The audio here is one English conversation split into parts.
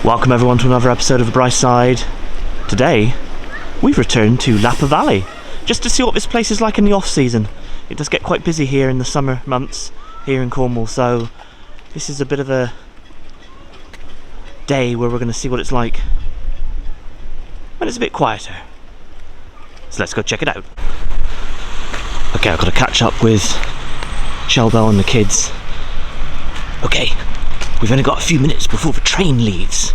Welcome everyone to another episode of The Bright Side. Today, we've returned to Lappa Valley, just to see what this place is like in the off-season. It does get quite busy here in the summer months, here in Cornwall, so this is a bit of a day where we're going to see what it's like when it's a bit quieter. So let's go check it out. Okay, I've got to catch up with Shelbell and the kids. Okay, we've only got a few minutes before the train leaves.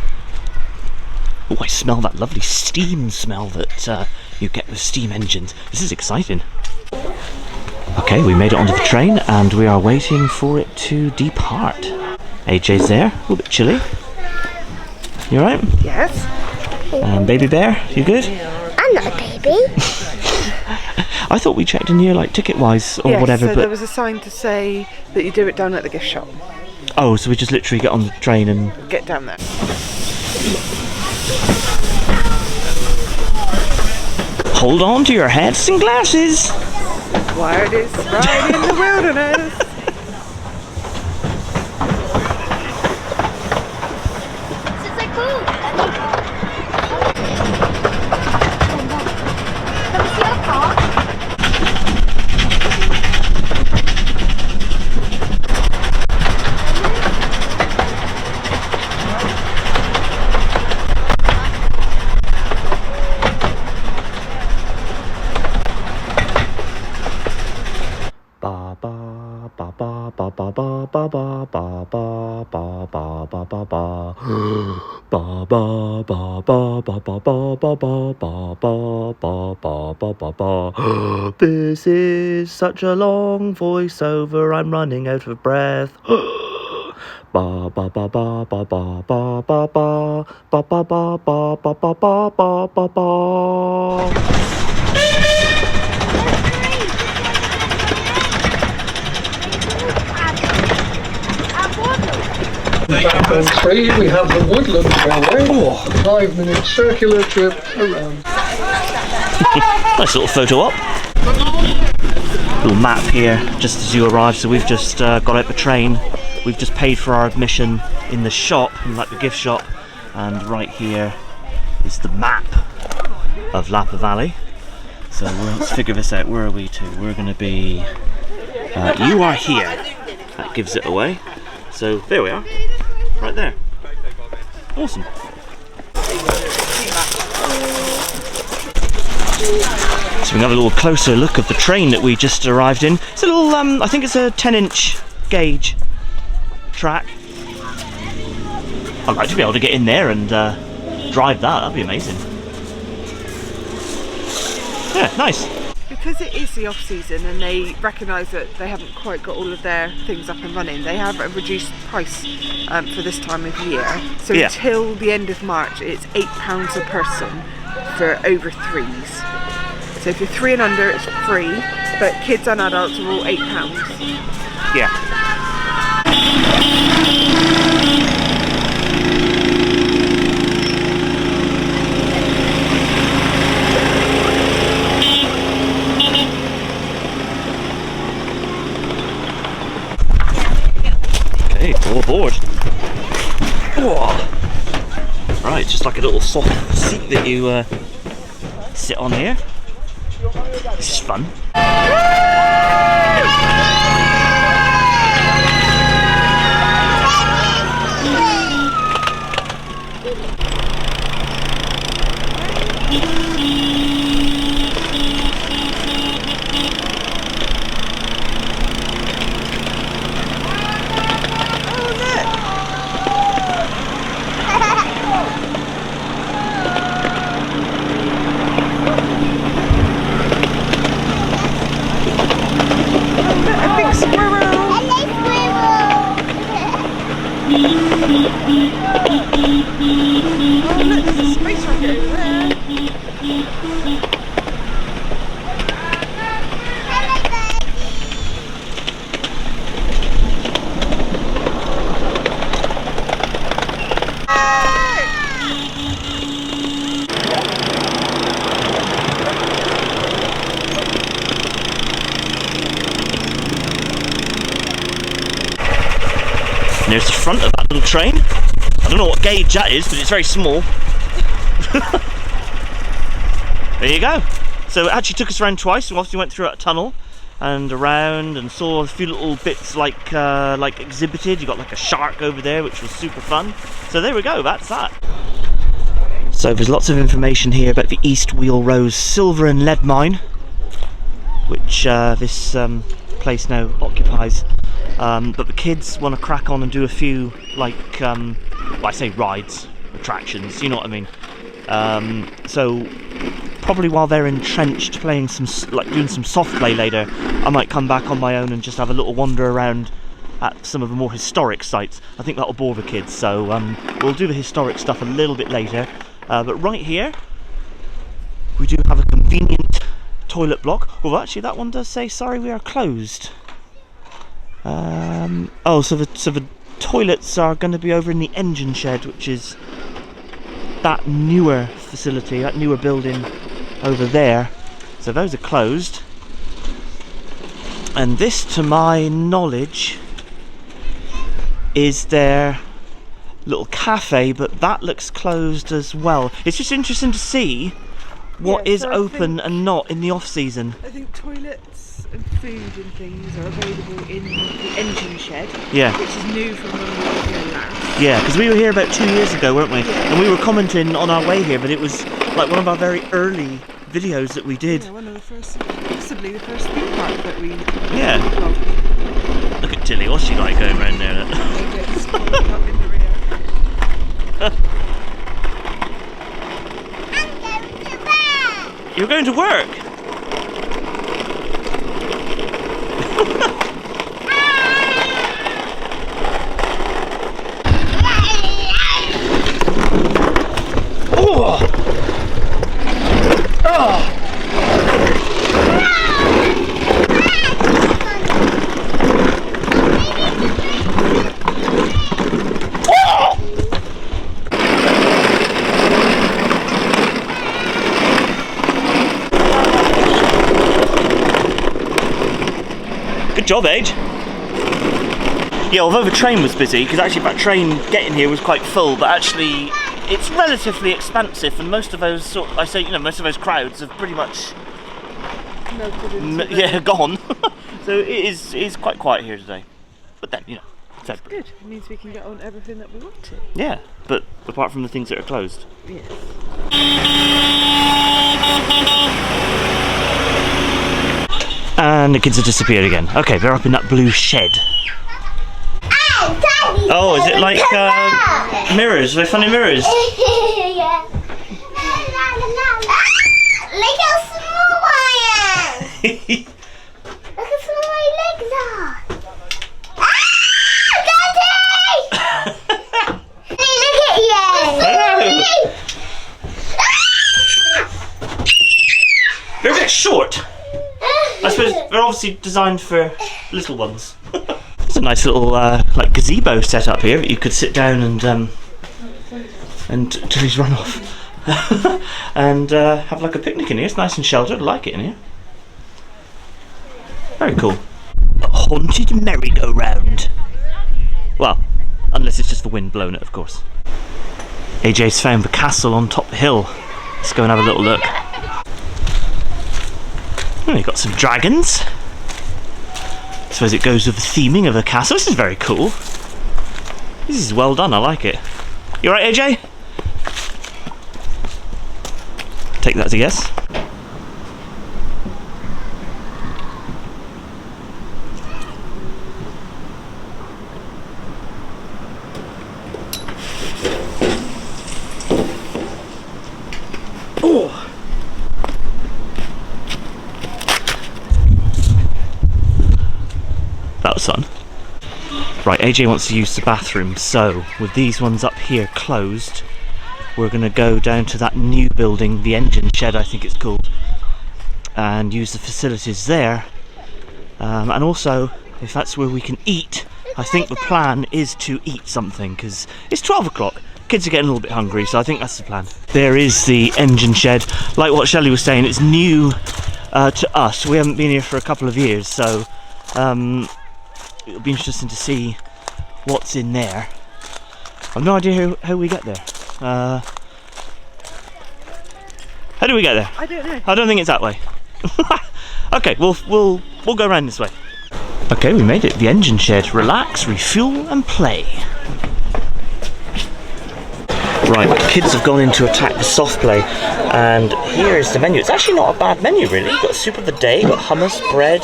Oh, I smell that lovely steam smell that you get with steam engines. This is exciting. Okay, we made it onto the train and we are waiting for it to depart. AJ's there, a little bit chilly. You alright? Yes. Baby Bear, you good? I'm not a baby. I thought we checked in here like ticket-wise or whatever, so but... there was a sign to say that you do it down at the gift shop. Oh, so we just literally get on the train and... Get down there. Hold on to your hats and glasses! Wildest ride in the wilderness. This is so cool. Can we see our car? This is such a long voiceover, I'm running out of breath. Ba ba ba ba ba ba ba ba ba ba ba ba ba ba ba ba ba ba. Back on 3, we have the Woodland Railway, a 5-minute circular trip around. Nice little photo op. Little map here, just as you arrived, so we've just got out the train. We've just paid for our admission in the shop, in like the gift shop, and right here is the map of Lappa Valley. So let's figure this out. Where are we to? We're going to be... you are here. That gives it away. So there we are, right there. Awesome. So we can have a little closer look of the train that we just arrived in. It's a little, I think it's a 10-inch gauge track. I'd like to be able to get in there and drive that. That'd be amazing. Yeah, nice. Because it is the off-season and they recognise that they haven't quite got all of their things up and running, they have a reduced price for this time of year. So Yeah. until the end of March, it's £8 a person for over 3s. So if you're 3 and under, it's free, but kids and adults are all £8. Yeah. Okay, all aboard. Whoa. Right, it's just like a little soft seat that you sit on here. This is fun. And there's the front of that little train. I don't know what gauge that is, but it's very small. There you go. So it actually took us around twice. We obviously went through a tunnel and around and saw a few little bits like exhibited. You got like a shark over there, which was super fun. So there we go, that's that. So there's lots of information here about the East Wheel Rose silver and lead mine, which this place now occupies. But the kids want to crack on and do a few like, well, I say rides, attractions, you know what I mean. So probably while they're entrenched playing some, like doing some soft play later, I might come back on my own and just have a little wander around at some of the more historic sites. I think that'll bore the kids, so we'll do the historic stuff a little bit later. But right here we do have a convenient toilet block. Well, actually that one does say sorry, we are closed. Oh, so the toilets are going to be over in the engine shed, which is that newer facility, that newer building over there. So those are closed. And this, to my knowledge, is their little cafe, but that looks closed as well. It's just interesting to see what is open and not in the off season. I think toilets and food and things are available in the engine shed. Yeah. Which is new from when we were here last. Yeah, because we were here about 2 years ago, weren't we? And we were commenting on our way here, but it was like one of our very early videos that we did. Yeah, one of the first, possibly the first theme park that we Yeah. Look at Tilly, what's she like going around there? up in the rear. You're going to work? Oh! Oh! Good job, Age. Yeah, although the train was busy, because actually that train getting here was quite full, but actually it's relatively expansive, and most of those most of those crowds have pretty much gone. So it is quite quiet here today. But then, you know, it's good. It means we can get on everything that we want to. Yeah, but apart from the things that are closed. Yes. And the kids have disappeared again. Okay, they're up in that blue shed. Oh, is it like mirrors? Are they funny mirrors? Yeah. Look how small I am. Look how small my legs are. Daddy! Look at you. They're a bit short. I suppose they're obviously designed for little ones. It's a nice little like gazebo set up here that you could sit down and Tilly's run off and have like a picnic in here. It's nice and sheltered. I like it in here. Very cool. A haunted merry-go-round. Well, unless it's just the wind blowing it, of course. AJ's found the castle on top of the hill. Let's go and have a little look. Oh, you've got some dragons. I suppose it goes with the theming of the castle. This is very cool. This is well done, I like it. You alright, AJ? Take that as a yes. Oh! That was fun. Right, AJ wants to use the bathroom, so with these ones up here closed, we're going to go down to that new building, the engine shed I think it's called, and use the facilities there. And also, if that's where we can eat, I think the plan is to eat something, because it's 12 o'clock. Kids are getting a little bit hungry, so I think that's the plan. There is the engine shed. Like what Shelley was saying, it's new to us. We haven't been here for a couple of years, so it'll be interesting to see what's in there. I've no idea how we get there. How do we get there? I don't know. I don't think it's that way. Okay, we'll go around this way. Okay, we made it. The engine shed. Relax, refuel, and play. Right, the kids have gone in to attack the soft play, and here is the menu. It's actually not a bad menu, really. You've got soup of the day, you've got hummus, bread,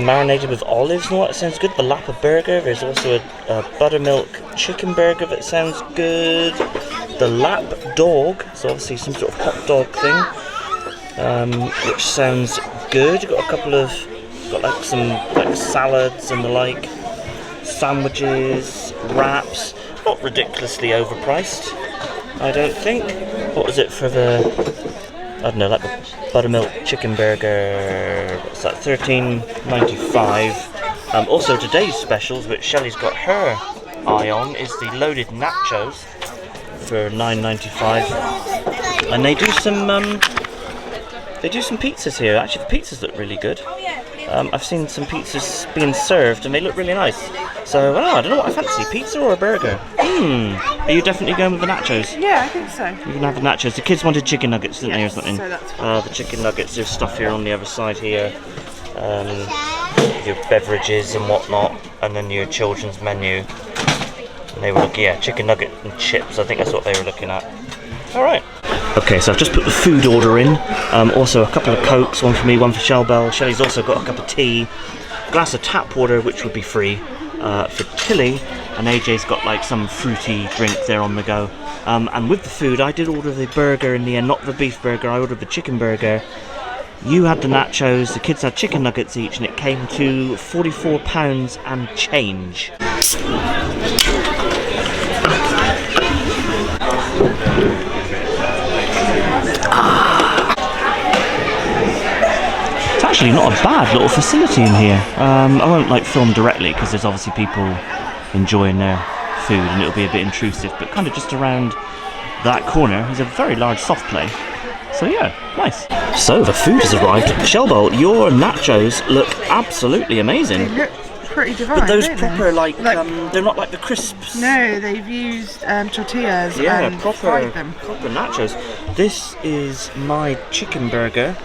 marinated with olives and all that sounds good. The Lappa burger. There's also a buttermilk chicken burger that sounds good. The Lap dog, so obviously some sort of hot dog thing, which sounds good. You've got a couple of, got like some like salads and the like, sandwiches, wraps. Not ridiculously overpriced, I don't think. What was it for the, I don't know, like the buttermilk chicken burger? What's that? $13.95. Also today's specials, which Shelley's got her eye on, is the loaded nachos for $9.95, and they do some pizzas here. Actually, the pizzas look really good. I've seen some pizzas being served and they look really nice. So I don't know what I fancy, pizza or a burger. Are you definitely going with the nachos? Yeah, I think so. You can have the nachos. The kids wanted chicken nuggets, didn't they, or something? So that's fine. The chicken nuggets. There's stuff here on the other side here. Your beverages and whatnot, and then your children's menu. And they were looking, yeah, chicken nugget and chips. I think that's what they were looking at. All right. Okay, so I've just put the food order in. Also a couple of Cokes, one for me, one for Shellbell. Shelley's also got a cup of tea, a glass of tap water, which would be free for Tilly, and AJ's got like some fruity drink there on the go. And with the food, I did order the burger in the end, not the beef burger. I ordered the chicken burger. You had the nachos, the kids had chicken nuggets each, and it came to £44 and change. It's actually not a bad little facility in here. I won't like film directly because there's obviously people enjoying their food and it'll be a bit intrusive, but kind of just around that corner is a very large soft play. So yeah, nice. So the food has arrived. Shellbell, your nachos look absolutely amazing. They look pretty divine, But those don't proper they? like they're not like the crisps. No, they've used tortillas and proper fried them. proper nachos. This is my chicken burger,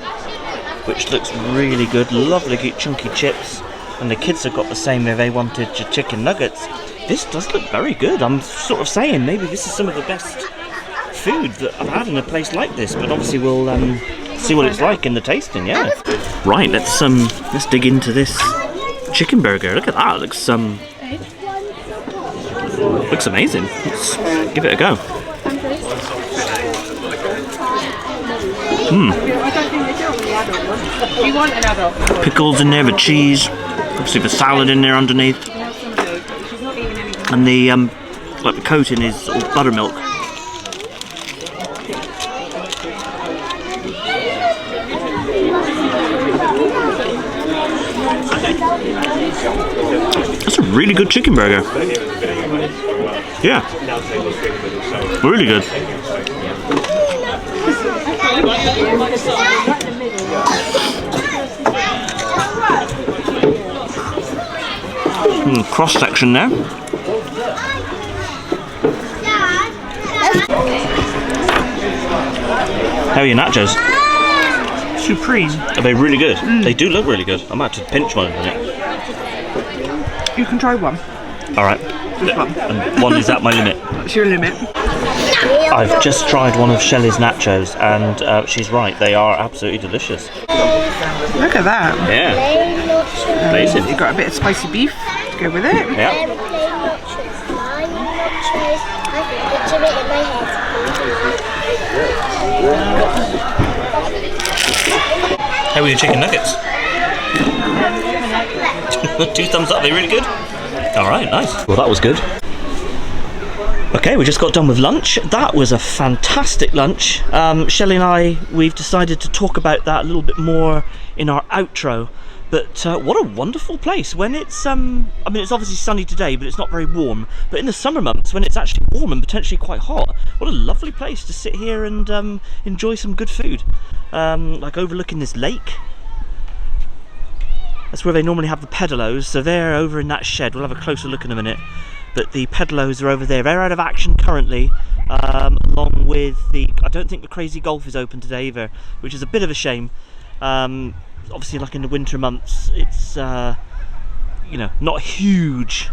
which looks really good. Lovely chunky chips, and the kids have got the same there. They wanted your chicken nuggets. This does look very good. I'm sort of saying maybe this is some of the best food that I've had in a place like this, but obviously we'll see what it's like in the tasting. Yeah. Right. Let's dig into this chicken burger. Look at that. It looks amazing. Let's give it a go. Pickles in there, the cheese, obviously the salad in there underneath, and the like the coating is all buttermilk. That's a really good chicken burger. Yeah, really good. Cross section there. How are your nachos? Supreme. Are they really good? They do look really good. I might have to pinch one in a minute. You can try one. Alright. Just one. And one is at my limit. That's your limit. I've just tried one of Shelley's nachos and she's right, they are absolutely delicious. Look at that. Yeah. Amazing. You've got a bit of spicy beef to go with it. Yeah. How are your chicken nuggets? 2 thumbs up, they're really good. Alright, nice. Well, that was good. Okay, we just got done with lunch. That was a fantastic lunch. Shelley and I, we've decided to talk about that a little bit more in our outro. But what a wonderful place when it's, I mean, it's obviously sunny today, but it's not very warm. But in the summer months, when it's actually warm and potentially quite hot, what a lovely place to sit here and enjoy some good food. Like overlooking this lake. That's where they normally have the pedalos, so they're over in that shed. We'll have a closer look in a minute. but the pedlos are over there. They're out of action currently, along with the... I don't think the Crazy Golf is open today either, which is a bit of a shame. Obviously, like in the winter months, it's you know, not a huge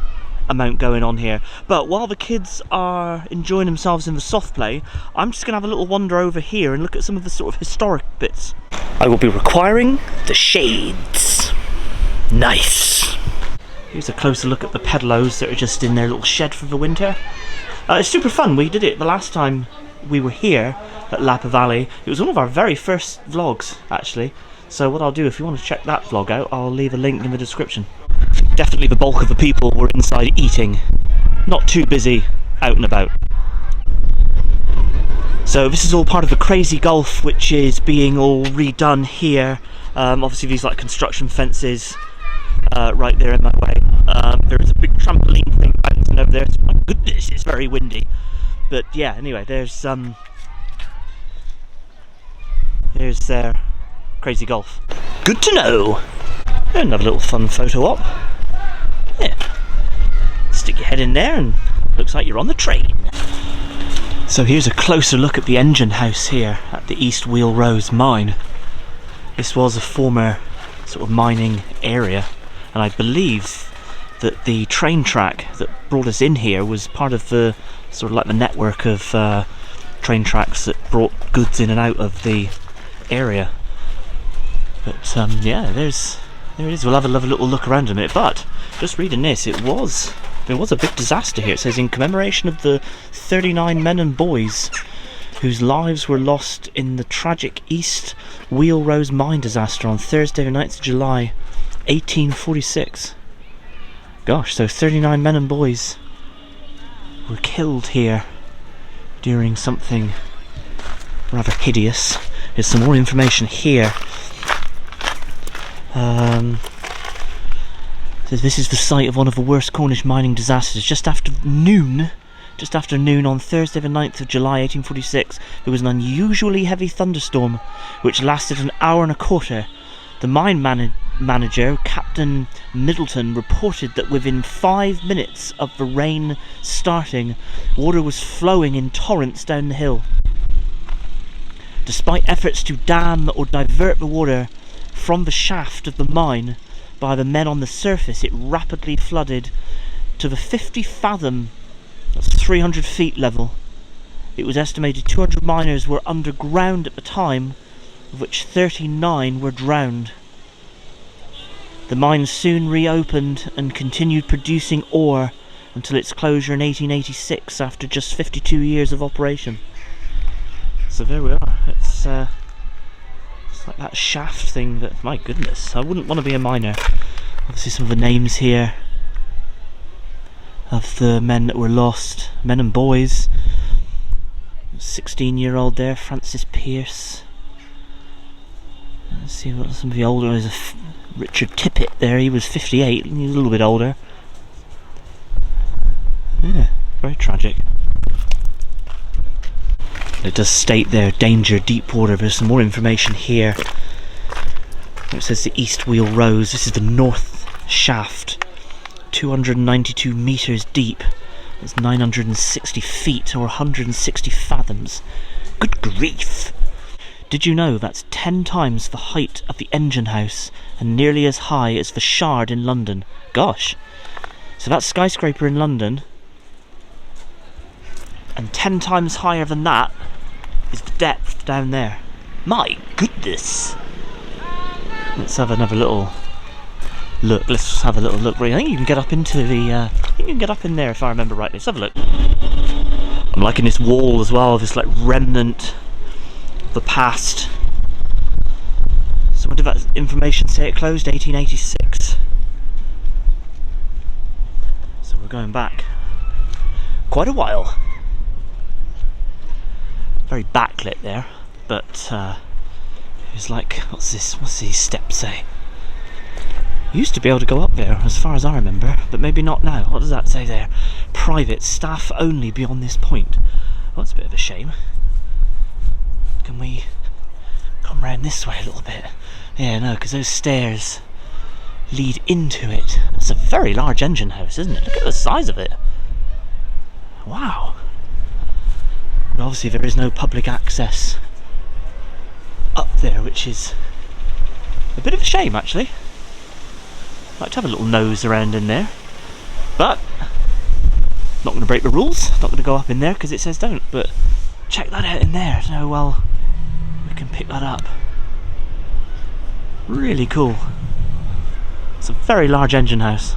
amount going on here. But while the kids are enjoying themselves in the soft play, I'm just going to have a little wander over here and look at some of the sort of historic bits. I will be requiring the shades. Nice. Here's a closer look at the pedlos that are just in their little shed for the winter. It's super fun. We did it the last time we were here at Lappa Valley. It was one of our very first vlogs, actually. So what I'll do, if you want to check that vlog out, I'll leave a link in the description. Definitely the bulk of the people were inside eating, not too busy out and about. So this is all part of the Crazy Golf, which is being all redone here. Obviously these like construction fences right there in my way. There is a big trampoline thing bouncing over there. My goodness, it's very windy. But yeah, anyway, there's their Crazy Golf. Good to know. Another little fun photo op. Yeah. Stick your head in there and looks like you're on the train. So here's a closer look at the engine house here at the East Wheel Rose mine. This was a former sort of mining area, and I believe that the train track that brought us in here was part of the sort of like the network of train tracks that brought goods in and out of the area. But yeah, there it is. We'll have a little look around in a minute. But just reading this, there was a big disaster here. It says, in commemoration of the 39 men and boys whose lives were lost in the tragic East Wheel Rose mine disaster on Thursday the 9th of July 1846. Gosh, so 39 men and boys were killed here during something rather hideous. There's some more information here. Says this is the site of one of the worst Cornish mining disasters. Just after noon on Thursday the 9th of July 1846, there was an unusually heavy thunderstorm which lasted an hour and a quarter. The mine manager, Captain Middleton, reported that within 5 minutes of the rain starting, water was flowing in torrents down the hill. Despite efforts to dam or divert the water from the shaft of the mine by the men on the surface, it rapidly flooded to the 50 fathom, that's 300 feet level. It was estimated 200 miners were underground at the time, of which 39 were drowned. The mine soon reopened and continued producing ore until its closure in 1886 after just 52 years of operation. So there we are. It's like that shaft thing that, my goodness, I wouldn't want to be a miner. Obviously some of the names here of the men that were lost, men and boys. 16-year-old there, Francis Pierce. Let's see what some of the older, there's Richard Tippett there, he was 58, he's a little bit older. Yeah, very tragic. It does state there, danger, deep water. There's some more information here. It says the East Wheel Rose. This is the north shaft, 292 metres deep. It's 960 feet or 160 fathoms. Good grief! Did you know that's 10 times the height of the engine house and nearly as high as the Shard in London? Gosh! So that skyscraper in London, and 10 times higher than that is the depth down there. My goodness! Let's have another little look. Let's have a little look. I think you can get up into the. I think you can get up in there if I remember rightly. Let's have a look. I'm liking this wall as well. This like remnant of the past. So what did that information say? It closed 1886. So we're going back quite a while. Very backlit there, but it's like, what's these steps say? You used to be able to go up there as far as I remember, but maybe not now. What does that say there? Private, staff only beyond this point. Well, that's a bit of a shame. Can we come round this way a little bit? Yeah, no, because those stairs lead into it. It's a very large engine house, isn't it? Look at the size of it. Wow. But obviously there is no public access up there, which is a bit of a shame actually. I'd like to have a little nose around in there, but not going to break the rules, not going to go up in there because it says don't, but check that out in there. I don't know, well, we can pick that up. Really cool. It's a very large engine house.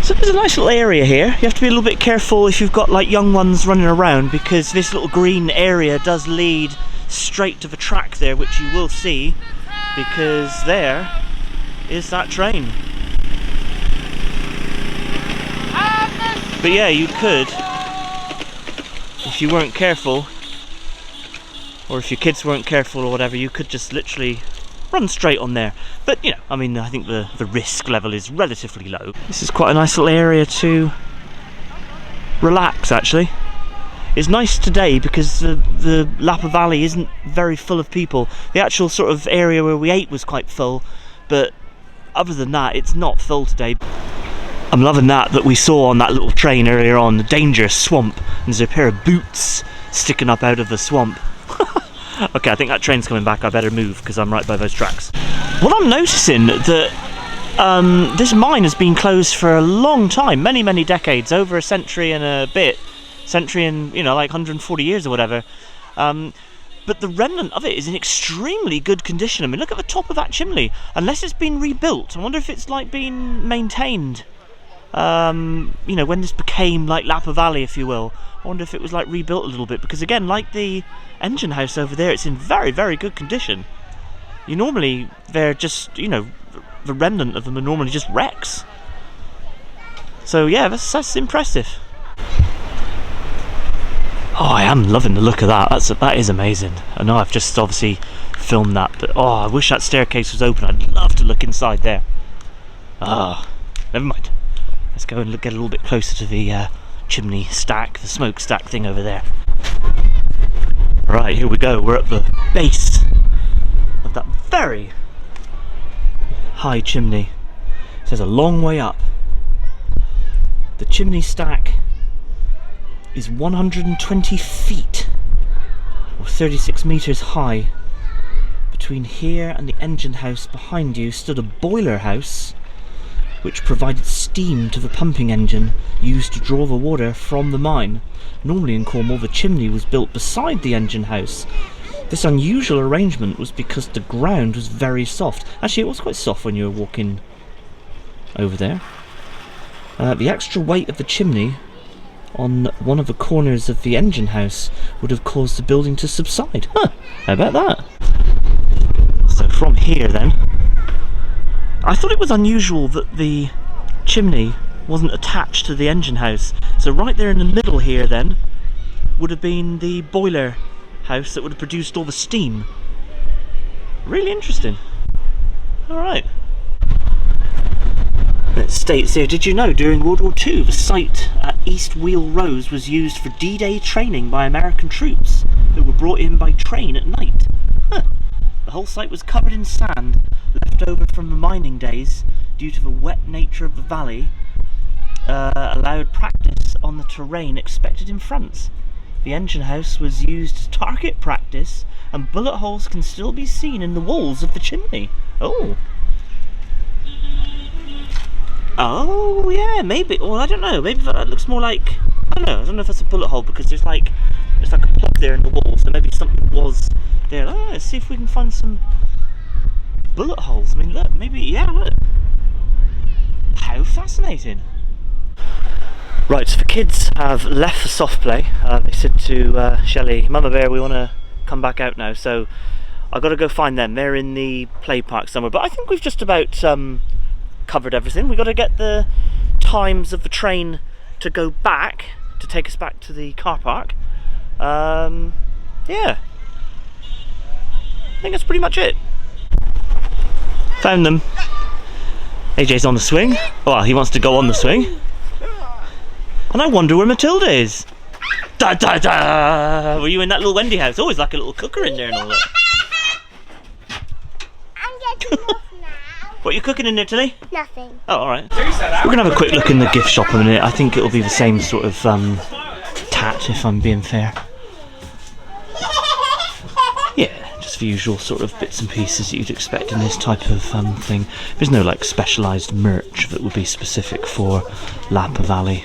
So there's a nice little area here. You have to be a little bit careful if you've got like young ones running around, because this little green area does lead straight to the track there, which you will see, because there is that train. But yeah, you could, if you weren't careful, or if your kids weren't careful or whatever, you could just literally run straight on there. But you know, I mean, I think the risk level is relatively low. This is quite a nice little area to relax actually. It's nice today because the Lappa Valley isn't very full of people. The actual sort of area where we ate was quite full, but other than that, it's not full today. I'm loving that we saw on that little train earlier on, the dangerous swamp, and there's a pair of boots sticking up out of the swamp. Okay, I think that train's coming back. I better move because I'm right by those tracks. What I'm noticing that this mine has been closed for a long time, many decades, over a century and a bit, century and, you know, like 140 years or whatever. But the remnant of it is in extremely good condition. I mean, look at the top of that chimney. Unless it's been rebuilt, I wonder if it's like been maintained. You know, when this became like Lappa Valley, if you will, I wonder if it was like rebuilt a little bit, because again, like the engine house over there, it's in very good condition. You normally, they're just, you know, the remnant of them are normally just wrecks. So yeah, that's impressive. Oh, I am loving the look of that. That is amazing. I know I've just obviously filmed that, but oh, I wish that staircase was open. I'd love to look inside there. Ah, never mind. Let's go and get a little bit closer to the chimney stack, the smokestack thing over there. Right, here we go. We're at the base of that very high chimney. It says a long way up. The chimney stack is 120 feet, or 36 meters high. Between here and the engine house behind you stood a boiler house which provided steam to the pumping engine used to draw the water from the mine. Normally in Cornwall, the chimney was built beside the engine house. This unusual arrangement was because the ground was very soft. Actually, it was quite soft when you were walking over there. The extra weight of the chimney on one of the corners of the engine house would have caused the building to subside. Huh, how about that? So from here then, I thought it was unusual that the chimney wasn't attached to the engine house. So right there in the middle here then would have been the boiler house that would have produced all the steam. Really interesting. Alright. It states here, did you know during World War II the site at East Wheel Rose was used for D-Day training by American troops who were brought in by train at night? Huh. The whole site was covered in sand left over from the mining days due to the wet nature of the valley, allowed practice on the terrain expected in France. The engine house was used to target practice, and bullet holes can still be seen in the walls of the chimney. Oh. Oh yeah, maybe. Well, I don't know. Maybe that looks more like, I don't know if that's a bullet hole, because there's like a plug there in the wall, so maybe something was there. Oh, let's see if we can find some bullet holes. I mean, look, maybe, yeah, look. How fascinating. Right, so the kids have left for soft play. They said to Shelley, Mama Bear, we want to come back out now, so I've got to go find them. They're in the play park somewhere, but I think we've just about covered everything. We've got to get the times of the train to go back, to take us back to the car park. Yeah, I think that's pretty much it. Found them. AJ's on the swing. Well, he wants to go on the swing. And I wonder where Matilda is. Duh! da da da. Were you in that little Wendy house? Always like a little cooker in there and all that. I'm getting off now. What are you cooking in there, Tilly? Nothing. Oh, alright. We're going to have a quick look in the gift shop in a minute. I think it'll be the same sort of tat, if I'm being fair. Yeah, just the usual sort of bits and pieces that you'd expect in this type of thing. There's no like specialised merch that would be specific for Lappa Valley.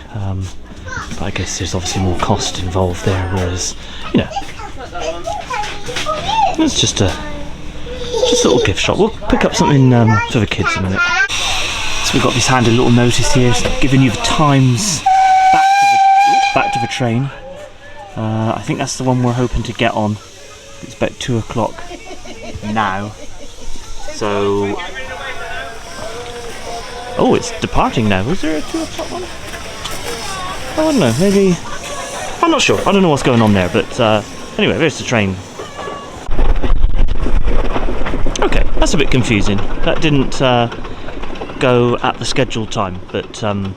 But I guess there's obviously more cost involved there, whereas, you know, it's just a little gift shop. We'll pick up something for the kids in a minute. So we've got this handy little notice here giving you the times back to the train. I think that's the one we're hoping to get on. It's about 2 o'clock now. So, oh, it's departing now. Was there a 2 o'clock one? I don't know, maybe, I'm not sure. I don't know what's going on there, but anyway, there's the train. Okay, that's a bit confusing. That didn't go at the scheduled time, but I'm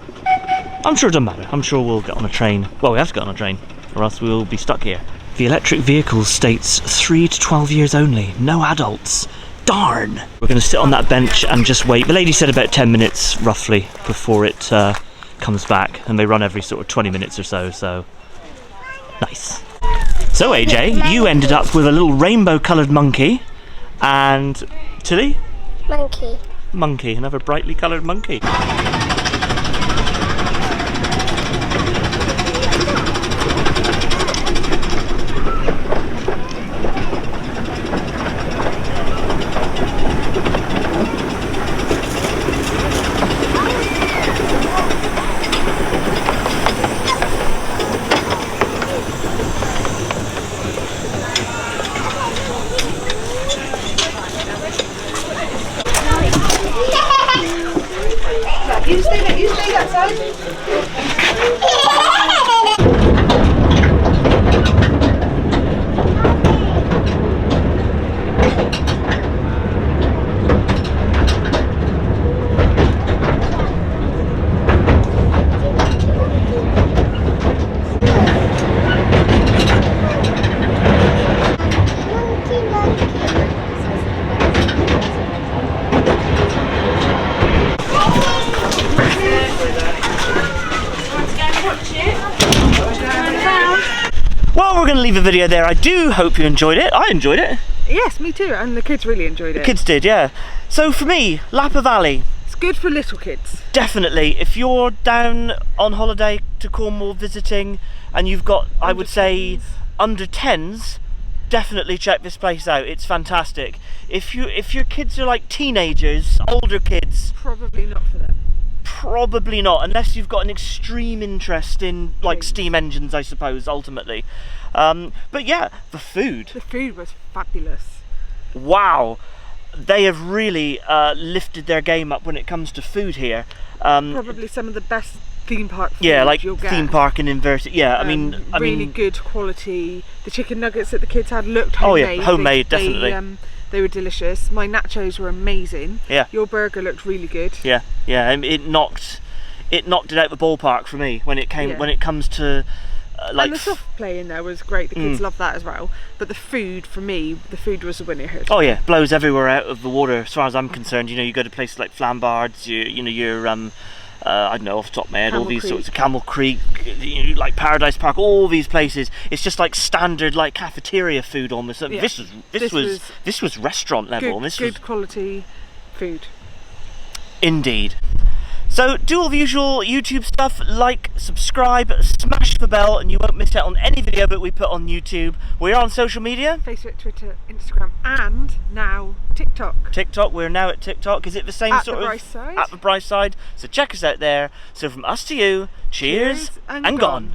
sure it doesn't matter. I'm sure we'll get on a train. Well, we have to get on a train, or else we'll be stuck here. The electric vehicle states 3 to 12 years only, no adults. Darn! We're going to sit on that bench and just wait. The lady said about 10 minutes, roughly, before it comes back, and they run every sort of 20 minutes or so, so nice. So AJ, you ended up with a little rainbow coloured monkey, and Tilly? Monkey, another brightly coloured monkey. You stay that side. Well, we're going to leave the video there. I do hope you enjoyed it. I enjoyed it. Yes, me too, and the kids really enjoyed it. The kids did, yeah. So for me, Lappa Valley. It's good for little kids. Definitely. If you're down on holiday to Cornwall visiting and you've got, I would say, under 10s, definitely check this place out. It's fantastic. If your kids are like teenagers, older kids, Probably not for them. probably not, unless you've got an extreme interest in like steam engines, I suppose, ultimately. But yeah, the food. The food was fabulous. Wow, they have really lifted their game up when it comes to food here. Probably some of the best theme park food Yeah, like you'll get. theme park and inverted. Yeah, I mean, really good quality. The chicken nuggets that the kids had looked Oh homemade. yeah, homemade, definitely. They were delicious. My nachos were amazing. Yeah. Your burger looked really good. Yeah, yeah. It knocked it out the ballpark for me when it came Yeah. when it comes to like. And the soft play in there was great. The kids loved that as well. But the food, for me, the food was the winner here. Oh yeah, blows everywhere out of the water as far as I'm concerned. You know, you go to places like Flambards, your I don't know off the top of my head, all Camel these Creek. sorts of Camel Creek, like Paradise Park, all these places. It's just like standard like cafeteria food almost. Yeah. This was restaurant level. Good, This good was quality food. indeed. So do all the usual YouTube stuff, like, subscribe, smash the bell, and you won't miss out on any video that we put on YouTube. We're on social media. Facebook, Twitter, Instagram, and now TikTok. TikTok, we're now at TikTok. Is it the same At sort the of Bryce side. at the Bryce side? So check us out there. So from us to you, cheers, Cheers and and gone.